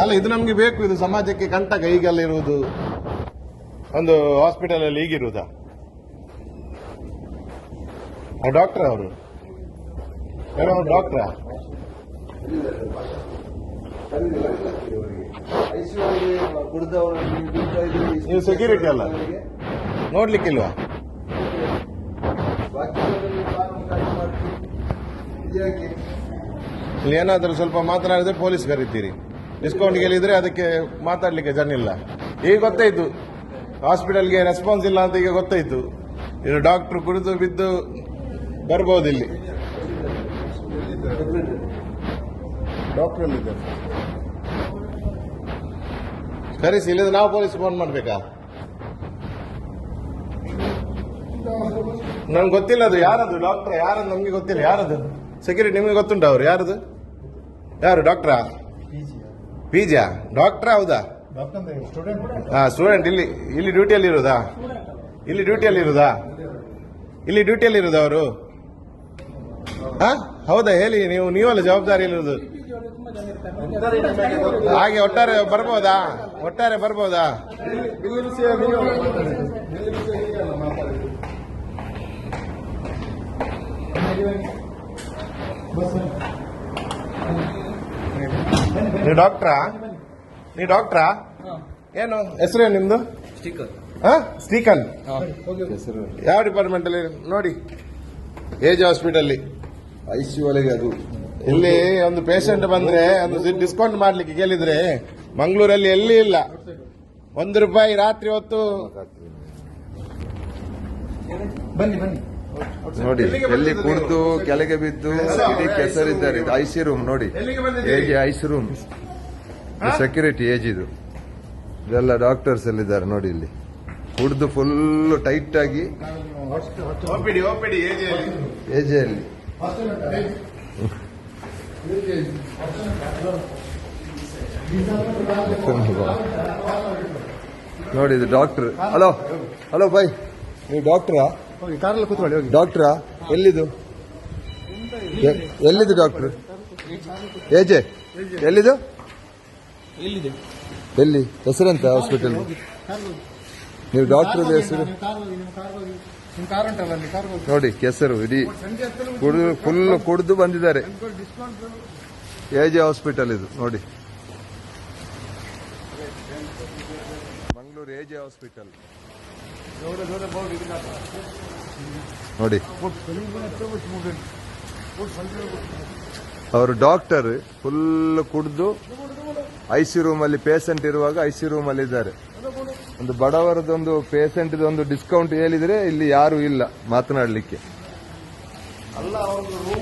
ಅಲ್ಲ, ಇದು ನಮ್ಗೆ ಬೇಕು, ಇದು ಸಮಾಜಕ್ಕೆ ಕಂಟಕ ಈಗೆಲ್ಲ ಇರುವುದು. ಒಂದು ಹಾಸ್ಪಿಟಲ್ ಅಲ್ಲಿ ಈಗಿರುವುದಾ? ಡಾಕ್ಟರ್ ಅವರು ಡಾಕ್ಟ್ರಾ? ನೀವು ಸೆಕ್ಯೂರಿಟಿ ಅಲ್ಲ, ನೋಡ್ಲಿಕ್ಕಿಲ್ವಾ? ಇಲ್ಲಿ ಏನಾದರೂ ಸ್ವಲ್ಪ ಮಾತನಾಡಿದ್ರೆ ಪೊಲೀಸ್ ಕರೀತೀರಿ, ಡಿಸ್ಕೌಂಟ್ ಗೆಲ್ಲಿದ್ರೆ ಅದಕ್ಕೆ ಮಾತಾಡ್ಲಿಕ್ಕೆ ಜನ ಇಲ್ಲ. ಈಗ ಗೊತ್ತಾಯ್ತು ಹಾಸ್ಪಿಟಲ್ಗೆ ರೆಸ್ಪಾನ್ಸ್ ಇಲ್ಲ ಅಂತ, ಈಗ ಗೊತ್ತಾಯ್ತು. ಇದು ಡಾಕ್ಟರ್ ಕುಡಿದು ಬಿದ್ದು ಬರ್ಬೋದು ಇಲ್ಲಿ. ಡಾಕ್ಟರ್ ಕರೆಸಿ, ಇಲ್ಲದ ನಾವು ಪೊಲೀಸ್ ಫೋನ್ ಮಾಡ್ಬೇಕಾ? ನಮ್ಗೆ ಗೊತ್ತಿಲ್ಲ ಅದು ಯಾರದು ಡಾಕ್ಟರ್, ಯಾರದು ನಮ್ಗೆ ಗೊತ್ತಿಲ್ಲ. ಯಾರದು ಸೆಕ್ಯೂರಿಟಿ ನಿಮ್ಗೆ ಗೊತ್ತುಂಟ? ಅವ್ರು ಯಾರದು? ಯಾರು ಡಾಕ್ಟ್ರಾ? ಪಿಜಿಯಾ? ಡಾಕ್ಟ್ರಾ? ಹೌದಾ? ಸ್ಟೂಡೆಂಟ್. ಇಲ್ಲಿ ಡ್ಯೂಟಿಯಲ್ಲಿ ಇರೋದಾ? ಇಲ್ಲಿ ಡ್ಯೂಟಿಯಲ್ಲಿ ಇರೋದಾ ಅವರು? ಹೌದಾ? ಹೇಳಿ, ನೀವಲ್ಲ ಜವಾಬ್ದಾರಿಯಲ್ಲಿರೋದು. ಹಾಗೆ ಒಟ್ಟಾರೆ ಬರ್ಬೋದಾ? ನೀವು ಡಾಕ್ಟ್ರಾ? ಏನು ಹೆಸರೇನು ನಿಮ್ದು? ಸ್ಟೀಕನ್. ಯಾವ ಡಿಪಾರ್ಟ್ಮೆಂಟ್ ಅಲ್ಲಿ? ನೋಡಿ, ಏಜ್ ಹಾಸ್ಪಿಟಲ್ ICU ಒಳಗೆ. ಅದು ಇಲ್ಲಿ ಒಂದು ಪೇಷಂಟ್ ಬಂದ್ರೆ ಒಂದು ಡಿಸ್ಕೌಂಟ್ ಮಾಡ್ಲಿಕ್ಕೆ ಕೇಳಿದ್ರೆ ಮಂಗಳೂರಲ್ಲಿ ಎಲ್ಲಿ ಇಲ್ಲ. ₹1 ರಾತ್ರಿ ಹೊತ್ತು. ಬನ್ನಿ ನೋಡಿ, ಎಲ್ಲಿ ಕುಡಿದು ಕೆಳಗೆ ಬಿದ್ದು ಇಡೀ ಕೆಸರಿದ್ದಾರೆ. ಇದು IC ರೂಮ್ ನೋಡಿ, age IC room. Security age ಇದು. ಇದೆಲ್ಲ ಡಾಕ್ಟರ್ಸ್ ಎಲ್ಲಿದ್ದಾರೆ ನೋಡಿ. ಇಲ್ಲಿ ಕುಡಿದು ಫುಲ್ ಟೈಟ್ ಆಗಿ ಏಜಲ್ಲಿ ನೋಡಿ. ಇದು ಡಾಕ್ಟರ್. ಹಲೋ ಬಾಯ್, ನೀವು ಡಾಕ್ಟ್ರಾ? ಡಾಕ್ಟ್ರಾ? ಎಲ್ಲಿದು ಡಾಕ್ಟರ್? ಏಜೆ ಎಲ್ಲಿದು? ಎಲ್ಲಿ ಹೆಸರಂತ ಹಾಸ್ಪಿಟಲ್? ನೀವು ಡಾಕ್ಟರ್ ಹೆಸರು ನೋಡಿ. ಕೆಸರು ಇಡೀ ಫುಲ್ ಕುಡಿದು ಬಂದಿದ್ದಾರೆ. ಏಜೆ ಹಾಸ್ಪಿಟಲ್ ಇದು ನೋಡಿ, ಮಂಗಳೂರು ಏಜೆ ಹಾಸ್ಪಿಟಲ್ ನೋಡಿ. ಅವರು ಡಾಕ್ಟರ್ ಫುಲ್ ಕುಡಿದು IC ರೂಮ್ ಅಲ್ಲಿ ಪೇಷಂಟ್ ಇರುವಾಗ IC ರೂಮ್ ಅಲ್ಲಿ ಇದ್ದಾರೆ. ಒಂದು ಬಡವರದೊಂದು ಪೇಷಂಟ್ ಒಂದು ಡಿಸ್ಕೌಂಟ್ ಹೇಳಿದ್ರೆ ಇಲ್ಲಿ ಯಾರು ಇಲ್ಲ ಮಾತನಾಡಲಿಕ್ಕೆ.